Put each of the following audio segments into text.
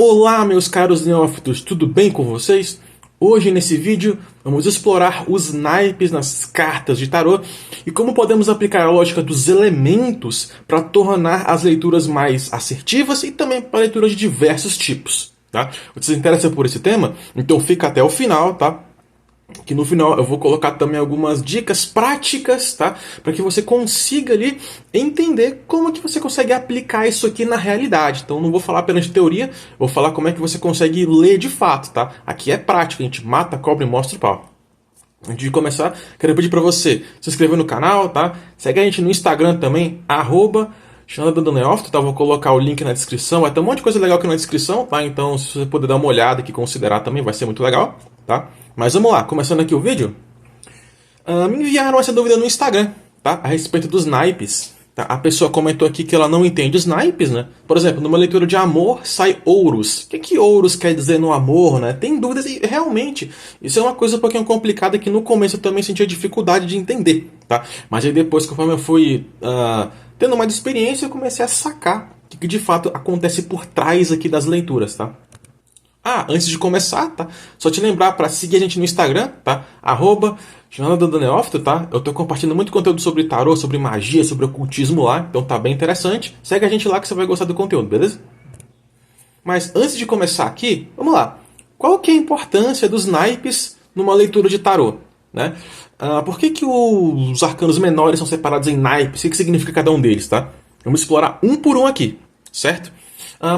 Olá, meus caros neófitos, tudo bem com vocês? Hoje, nesse vídeo, vamos explorar os naipes nas cartas de tarô e como podemos aplicar a lógica dos elementos para tornar as leituras mais assertivas e também para leituras de diversos tipos. Tá? Você se interessa por esse tema? Então fica até o final, tá? Que no final eu vou colocar também algumas dicas práticas, tá? Para que você consiga ali entender como que você consegue aplicar isso aqui na realidade. Então não vou falar apenas de teoria, vou falar como é que você consegue ler de fato, tá? Aqui é prática, a gente mata, cobra e mostra o pau. Antes de começar, quero pedir para você se inscrever no canal, tá? Segue a gente no Instagram também, @JonathanDoneoft, tá? Vou colocar o link na descrição, vai ter um monte de coisa legal aqui na descrição, tá? Então se você puder dar uma olhada aqui e considerar também, vai ser muito legal, tá? Mas vamos lá, começando aqui o vídeo. Me enviaram essa dúvida no Instagram, tá? A respeito dos naipes. Tá? A pessoa comentou aqui que ela não entende os naipes, né? Por exemplo, numa leitura de amor sai ouros. O que ouros quer dizer no amor, né? Tem dúvidas e realmente isso é uma coisa um pouquinho complicada que no começo eu também sentia dificuldade de entender, tá? Mas aí depois, conforme eu fui tendo mais experiência, eu comecei a sacar o que de fato acontece por trás aqui das leituras, tá? Antes de começar, tá? Só te lembrar para seguir a gente no Instagram, tá? @JonathanDoneoft, tá? Eu tô compartilhando muito conteúdo sobre tarô, sobre magia, sobre ocultismo lá, então tá bem interessante. Segue a gente lá que você vai gostar do conteúdo, beleza? Mas antes de começar aqui, vamos lá. Qual que é a importância dos naipes numa leitura de tarô, né? Por que os arcanos menores são separados em naipes? O que significa cada um deles, tá? Vamos explorar um por um aqui, certo?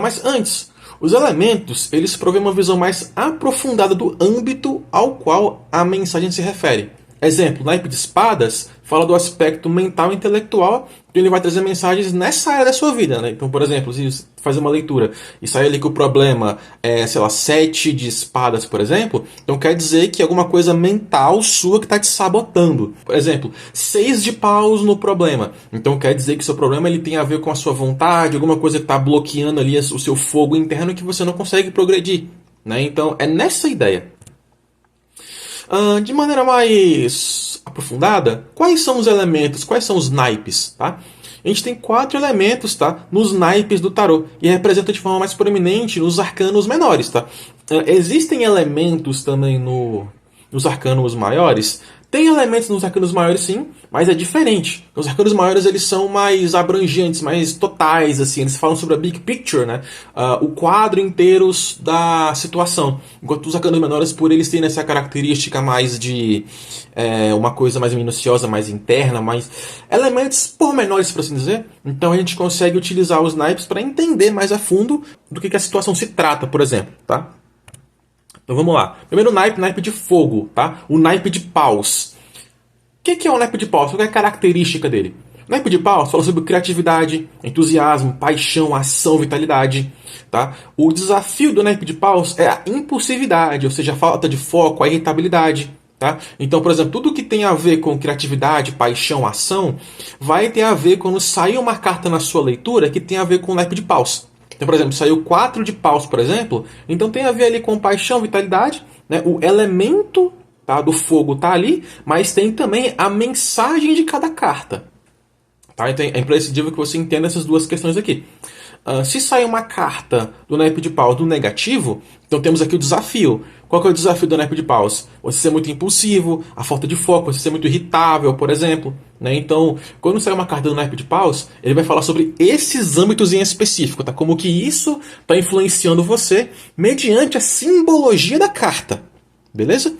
Mas antes, os elementos, eles provêm uma visão mais aprofundada do âmbito ao qual a mensagem se refere. Exemplo, o naipe de espadas fala do aspecto mental e intelectual, então ele vai trazer mensagens nessa área da sua vida, né? Então, por exemplo, se você fazer uma leitura e sair ali que o problema é, sei lá, 7 de espadas, por exemplo, então quer dizer que é alguma coisa mental sua que está te sabotando. Por exemplo, 6 de paus no problema, então quer dizer que o seu problema ele tem a ver com a sua vontade, alguma coisa que está bloqueando ali o seu fogo interno que você não consegue progredir, né? Então, é nessa ideia. De maneira mais aprofundada, quais são os elementos, quais são os naipes, tá? A gente tem 4 elementos, tá? Nos naipes do tarô, e representa de forma mais proeminente nos arcanos menores, tá? Existem elementos também nos arcanos maiores. Tem elementos nos arcanos maiores, sim, mas é diferente. Os arcanos maiores eles são mais abrangentes, mais totais, assim. Eles falam sobre a big picture, né? O quadro inteiro da situação. Enquanto os arcanos menores, por eles terem essa característica mais de uma coisa mais minuciosa, mais interna, mais elementos pormenores, por assim dizer. Então a gente consegue utilizar os naipes para entender mais a fundo do que a situação se trata, por exemplo, tá? Então vamos lá. Primeiro naipe de fogo, tá? O naipe de paus. O que é o naipe de paus? Qual é a característica dele? O naipe de paus fala sobre criatividade, entusiasmo, paixão, ação, vitalidade, tá? O desafio do naipe de paus é a impulsividade, ou seja, a falta de foco, a irritabilidade, tá? Então, por exemplo, tudo que tem a ver com criatividade, paixão, ação, vai ter a ver quando sair uma carta na sua leitura que tem a ver com o naipe de paus. Então, por exemplo, saiu 4 de paus, por exemplo, então tem a ver ali com paixão, vitalidade, né? O elemento, tá, do fogo está ali, mas tem também a mensagem de cada carta. Tá? Então é imprescindível que você entenda essas duas questões aqui. Se sair uma carta do naipe de paus do negativo, então temos aqui o desafio. Qual que é o desafio do naipe de paus? Você ser muito impulsivo, a falta de foco, você ser muito irritável, por exemplo. Né? Então, quando sair uma carta do naipe de paus, ele vai falar sobre esses âmbitos em específico, tá? Como que isso está influenciando você mediante a simbologia da carta. Beleza?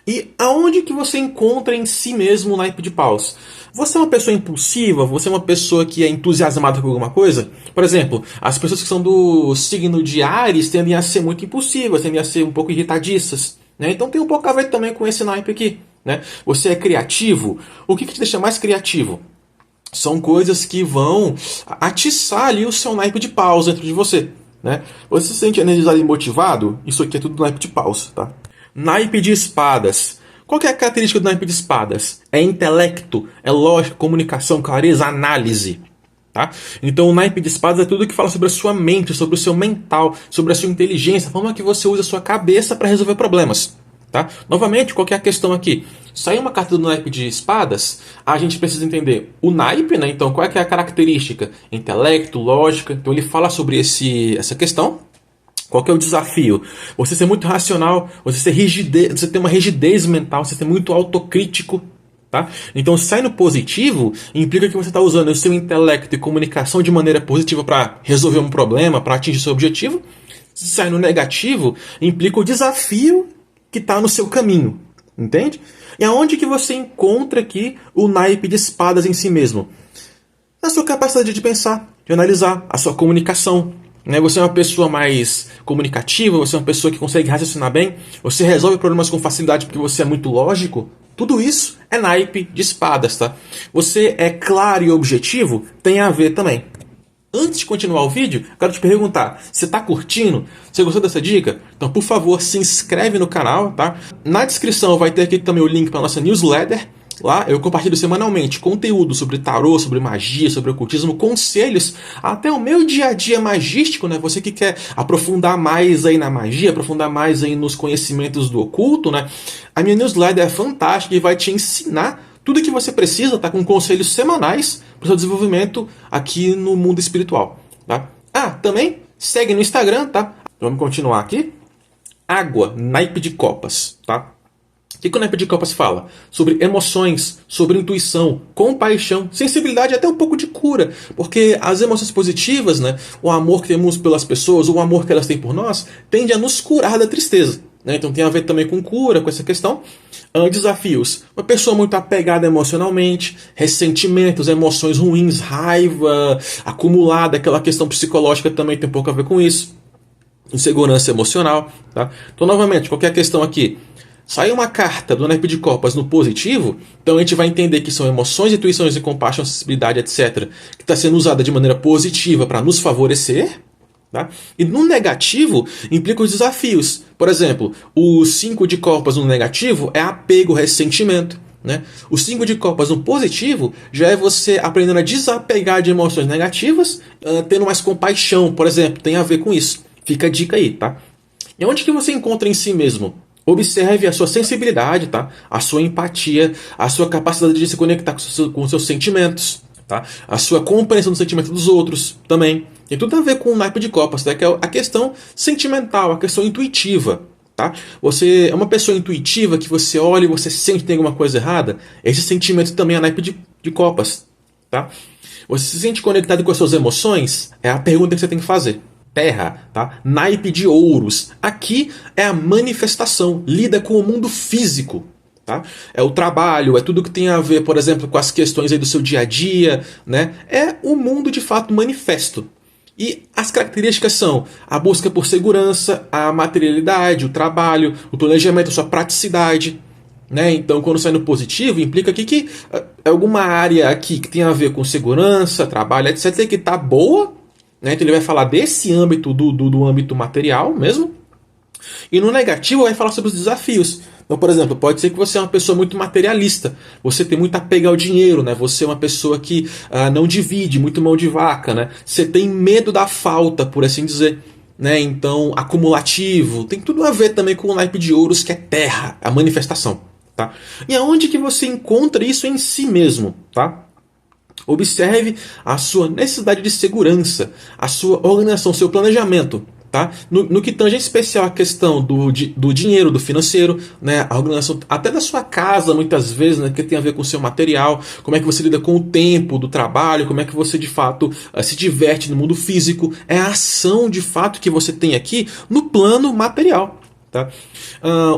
E aonde que você encontra em si mesmo o naipe de paus? Você é uma pessoa impulsiva? Você é uma pessoa que é entusiasmada por alguma coisa? Por exemplo, as pessoas que são do signo de Áries tendem a ser muito impulsivas, tendem a ser um pouco irritadiças. Né? Então tem um pouco a ver também com esse naipe aqui. Né? Você é criativo? O que te deixa mais criativo? São coisas que vão atiçar ali o seu naipe de paus dentro de você. Né? Você se sente energizado e motivado? Isso aqui é tudo naipe de paus. Tá? Naipe de espadas. Qual que é a característica do naipe de espadas? É intelecto, é lógica, comunicação, clareza, análise. Tá? Então o naipe de espadas é tudo que fala sobre a sua mente, sobre o seu mental, sobre a sua inteligência, a forma que você usa a sua cabeça para resolver problemas. Tá? Novamente, qual que é a questão aqui? Saiu uma carta do naipe de espadas, a gente precisa entender o naipe, né? Então qual é que é a característica? Intelecto, lógica, então ele fala sobre essa questão. Qual que é o desafio? Você ser muito racional, você ter uma rigidez mental, você ser muito autocrítico. Tá? Então, se sai no positivo, implica que você está usando o seu intelecto e comunicação de maneira positiva para resolver um problema, para atingir seu objetivo. Se sai no negativo, implica o desafio que está no seu caminho. Entende? E aonde que você encontra aqui o naipe de espadas em si mesmo? Na sua capacidade de pensar, de analisar, a sua comunicação. Você é uma pessoa mais comunicativa, você é uma pessoa que consegue raciocinar bem, você resolve problemas com facilidade porque você é muito lógico. Tudo isso é naipe de espadas, tá? Você é claro e objetivo, tem a ver também. Antes de continuar o vídeo, quero te perguntar, você está curtindo? Você gostou dessa dica? Então, por favor, se inscreve no canal, tá? Na descrição vai ter aqui também o link para a nossa newsletter. Lá eu compartilho semanalmente conteúdo sobre tarô, sobre magia, sobre ocultismo, conselhos, até o meu dia a dia magístico, né? Você que quer aprofundar mais aí na magia, aprofundar mais aí nos conhecimentos do oculto, né? A minha newsletter é fantástica e vai te ensinar tudo o que você precisa, tá? Com conselhos semanais para o seu desenvolvimento aqui no mundo espiritual, tá? Também segue no Instagram, tá? Vamos continuar aqui. Água, naipe de copas, tá? O que o naipe de copas fala? Sobre emoções, sobre intuição, compaixão, sensibilidade e até um pouco de cura. Porque as emoções positivas, né, o amor que temos pelas pessoas, o amor que elas têm por nós, tende a nos curar da tristeza. Então tem a ver também com cura, com essa questão. Desafios. Uma pessoa muito apegada emocionalmente, ressentimentos, emoções ruins, raiva acumulada, aquela questão psicológica também tem um pouco a ver com isso. Insegurança emocional. Tá? Então, novamente, qualquer questão aqui. Sai uma carta do naipe de copas no positivo, então a gente vai entender que são emoções, intuições e compaixão, sensibilidade, etc., que está sendo usada de maneira positiva para nos favorecer. Tá? E no negativo, implica os desafios. Por exemplo, o 5 de copas no negativo é apego, ressentimento. Né? O 5 de copas no positivo já é você aprendendo a desapegar de emoções negativas, tendo mais compaixão, por exemplo, tem a ver com isso. Fica a dica aí, tá? E onde que você encontra em si mesmo? Observe a sua sensibilidade, tá? A sua empatia, a sua capacidade de se conectar com seus sentimentos, tá? A sua compreensão do sentimento dos outros também. Tem tudo a ver com o naipe de copas, tá? Que é a questão sentimental, a questão intuitiva. Tá? Você é uma pessoa intuitiva que você olha e você sente que tem alguma coisa errada. Esse sentimento também é naipe de copas. Tá? Você se sente conectado com as suas emoções? É a pergunta que você tem que fazer. Terra, tá? Naipe de ouros. Aqui é a manifestação, lida com o mundo físico. Tá? É o trabalho, é tudo que tem a ver, por exemplo, com as questões aí do seu dia a dia. Né? É o mundo de fato manifesto. E as características são a busca por segurança, a materialidade, o trabalho, o planejamento, a sua praticidade. Né? Então, quando sai no positivo, implica aqui que é alguma área aqui que tem a ver com segurança, trabalho, etc., que está boa. Né? Então ele vai falar desse âmbito, do âmbito material mesmo. E no negativo vai falar sobre os desafios. Então, por exemplo, pode ser que você é uma pessoa muito materialista. Você tem muito apego ao dinheiro. Né? Você é uma pessoa que não divide, muito mão de vaca. Né? Você tem medo da falta, por assim dizer. Né? Então, acumulativo. Tem tudo a ver também com o naipe de ouros, que é terra, a manifestação. Tá? E aonde que você encontra isso em si mesmo? Tá? Observe a sua necessidade de segurança, a sua organização, seu planejamento. Tá? No que tange em especial a questão do dinheiro, do financeiro, né? A organização até da sua casa, muitas vezes, né? Que tem a ver com o seu material, como é que você lida com o tempo do trabalho, como é que você de fato se diverte no mundo físico. É a ação de fato que você tem aqui no plano material. Tá?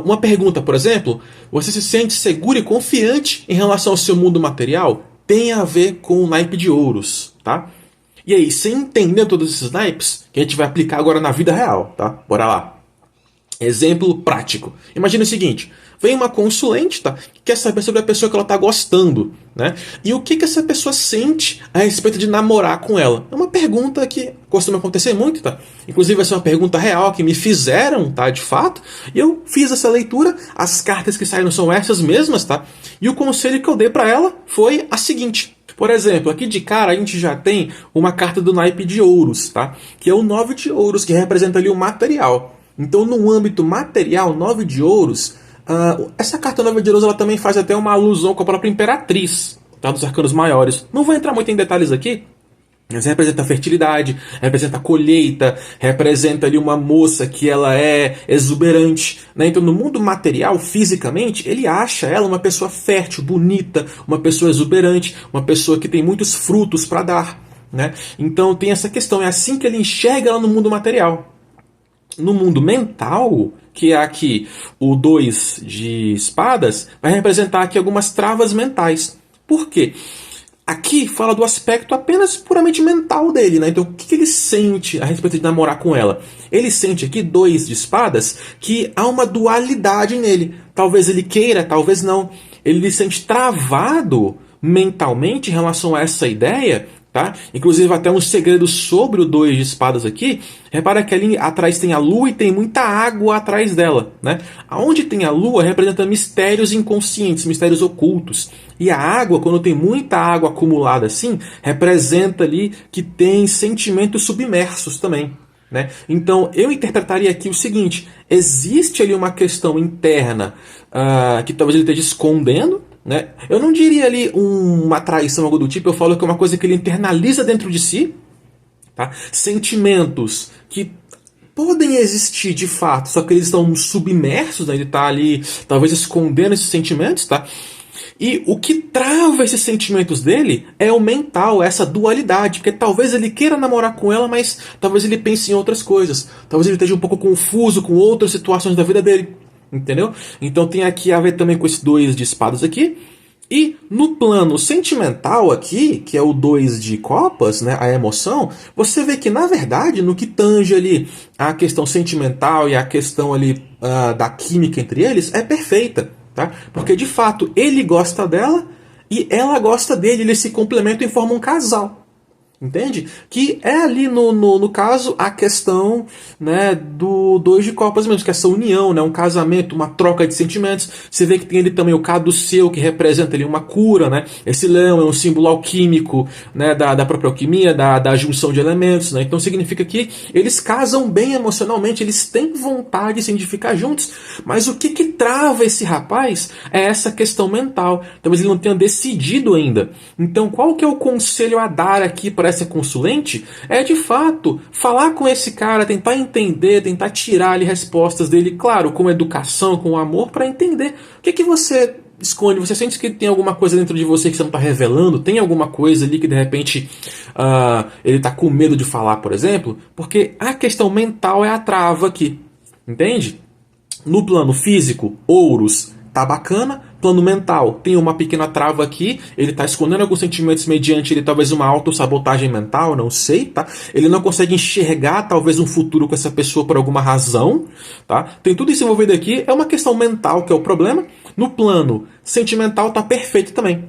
Uma pergunta, por exemplo, você se sente seguro e confiante em relação ao seu mundo material? Tem a ver com o naipe de ouros, tá? E aí, você entendeu todos esses naipes que a gente vai aplicar agora na vida real, tá? Bora lá. Exemplo prático. Imagina o seguinte, vem uma consulente, tá? Que quer saber sobre a pessoa que ela tá gostando, né? E o que essa pessoa sente a respeito de namorar com ela? É uma pergunta que costuma acontecer muito, tá? Inclusive, essa é uma pergunta real que me fizeram, tá? De fato. E eu fiz essa leitura, as cartas que saíram são essas mesmas, tá? E o conselho que eu dei pra ela foi a seguinte. Por exemplo, aqui de cara a gente já tem uma carta do naipe de ouros, tá? Que é o 9 de ouros, que representa ali o material. Então, no âmbito material, 9 de ouros, essa carta 9 de ouros ela também faz até uma alusão com a própria imperatriz, tá? Dos arcanos maiores. Não vou entrar muito em detalhes aqui, Mas representa a fertilidade, representa a colheita, representa ali uma moça que ela é exuberante, né? Então no mundo material, fisicamente, ele acha ela uma pessoa fértil, bonita, uma pessoa exuberante, uma pessoa que tem muitos frutos para dar, né? Então tem essa questão, é assim que ele enxerga ela no mundo material. No mundo mental, que é aqui o 2 de espadas, vai representar aqui algumas travas mentais. Por quê? Aqui fala do aspecto apenas puramente mental dele, né? Então o que ele sente a respeito de namorar com ela? Ele sente aqui 2 de espadas que há uma dualidade nele. Talvez ele queira, talvez não. Ele se sente travado mentalmente em relação a essa ideia, tá? Inclusive até um segredo sobre o 2 de espadas aqui. Repara que ali atrás tem a lua e tem muita água atrás dela, né? Aonde tem a lua representa mistérios inconscientes, mistérios ocultos. E a água, quando tem muita água acumulada assim, representa ali que tem sentimentos submersos também, né? Então eu interpretaria aqui o seguinte: existe ali uma questão interna que talvez ele esteja escondendo, né? Eu não diria ali uma traição, algo do tipo, eu falo que é uma coisa que ele internaliza dentro de si, tá? Sentimentos que podem existir de fato, só que eles estão submersos, né? Ele está ali talvez escondendo esses sentimentos, tá? E o que trava esses sentimentos dele é o mental, essa dualidade, porque talvez ele queira namorar com ela, mas talvez ele pense em outras coisas, talvez ele esteja um pouco confuso com outras situações da vida dele, entendeu? Então tem aqui a ver também com esses 2 de espadas aqui. E no plano sentimental aqui, que é o 2 de copas, né, a emoção, você vê que na verdade no que tange ali a questão sentimental e a questão ali da química entre eles é perfeita. Tá? Porque de fato ele gosta dela e ela gosta dele, eles se complementam e formam um casal. Entende? Que é ali no caso a questão, né, do 2 de copas mesmo, que é essa união, né, um casamento, uma troca de sentimentos. Você vê que tem ali também o caduceu, que representa ali uma cura, né? Esse leão é um símbolo alquímico, né, da própria alquimia, da junção de elementos, né? Então significa que eles casam bem emocionalmente, eles têm vontade sim, de ficar juntos. Mas o que trava esse rapaz é essa questão mental. Talvez ele não tenha decidido ainda. Então qual que é o conselho a dar aqui para essa consulente? É de fato falar com esse cara, tentar entender, tentar tirar ali respostas dele, claro, com educação, com amor, para entender o que você esconde. Você sente que tem alguma coisa dentro de você que você não está revelando? Tem alguma coisa ali que de repente ele está com medo de falar, por exemplo? Porque a questão mental é a trava aqui, entende? No plano físico, ouros, tá bacana. Plano mental, tem uma pequena trava aqui, ele está escondendo alguns sentimentos mediante ele talvez uma autossabotagem mental, não sei, tá? Ele não consegue enxergar talvez um futuro com essa pessoa por alguma razão, tá? Tem tudo isso envolvido aqui, é uma questão mental que é o problema. No plano sentimental tá perfeito também.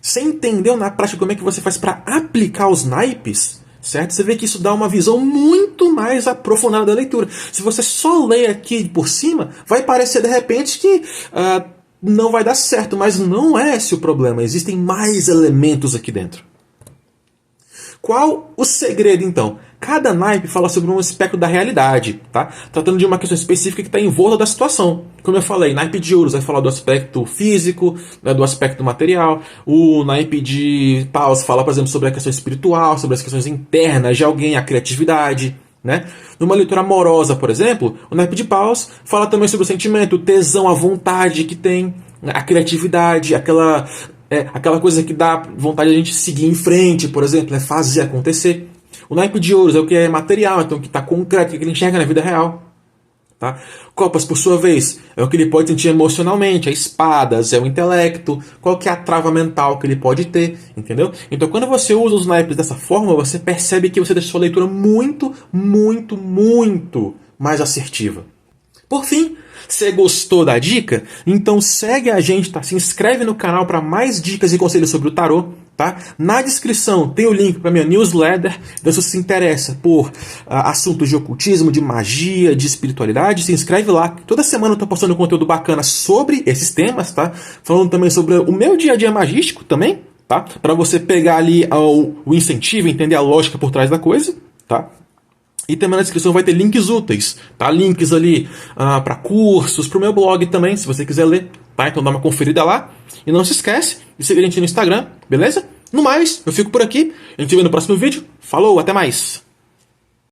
Você entendeu na prática como é que você faz para aplicar os naipes? Certo? Você vê que isso dá uma visão muito mais aprofundada da leitura. Se você só lê aqui por cima, vai parecer de repente que não vai dar certo, mas não é esse o problema. Existem mais elementos aqui dentro. Qual o segredo, então? Cada naipe fala sobre um aspecto da realidade, tá? Tratando de uma questão específica que está em volta da situação. Como eu falei, naipe de ouros vai falar do aspecto físico, né, do aspecto material. O naipe de paus fala, por exemplo, sobre a questão espiritual, sobre as questões internas de alguém, a criatividade, né? Numa leitura amorosa, por exemplo, o naipe de paus fala também sobre o sentimento, o tesão, a vontade que tem, a criatividade, aquela coisa que dá vontade de a gente seguir em frente, por exemplo, fazer acontecer. O naipe de ouros é o que é material, então o que está concreto, o que ele enxerga na vida real. Tá? Copas, por sua vez, é o que ele pode sentir emocionalmente, é espadas, é o intelecto, qual que é a trava mental que ele pode ter, entendeu? Então quando você usa os naipes dessa forma, você percebe que você deixa sua leitura muito, muito, muito mais assertiva. Por fim, você gostou da dica? Então segue a gente, tá? Se inscreve no canal para mais dicas e conselhos sobre o tarô, tá? Na descrição tem o link para minha newsletter. Então se você se interessa por assuntos de ocultismo, de magia, de espiritualidade, se inscreve lá. Toda semana eu tô postando conteúdo bacana sobre esses temas, tá? Falando também sobre o meu dia a dia magístico também, tá? Para você pegar ali o incentivo, entender a lógica por trás da coisa, tá? E também na descrição vai ter links úteis, tá? Links ali para cursos, para o meu blog também, se você quiser ler, tá? Então dá uma conferida lá. E não se esquece de seguir a gente no Instagram, beleza? No mais, eu fico por aqui. A gente se vê no próximo vídeo. Falou, até mais!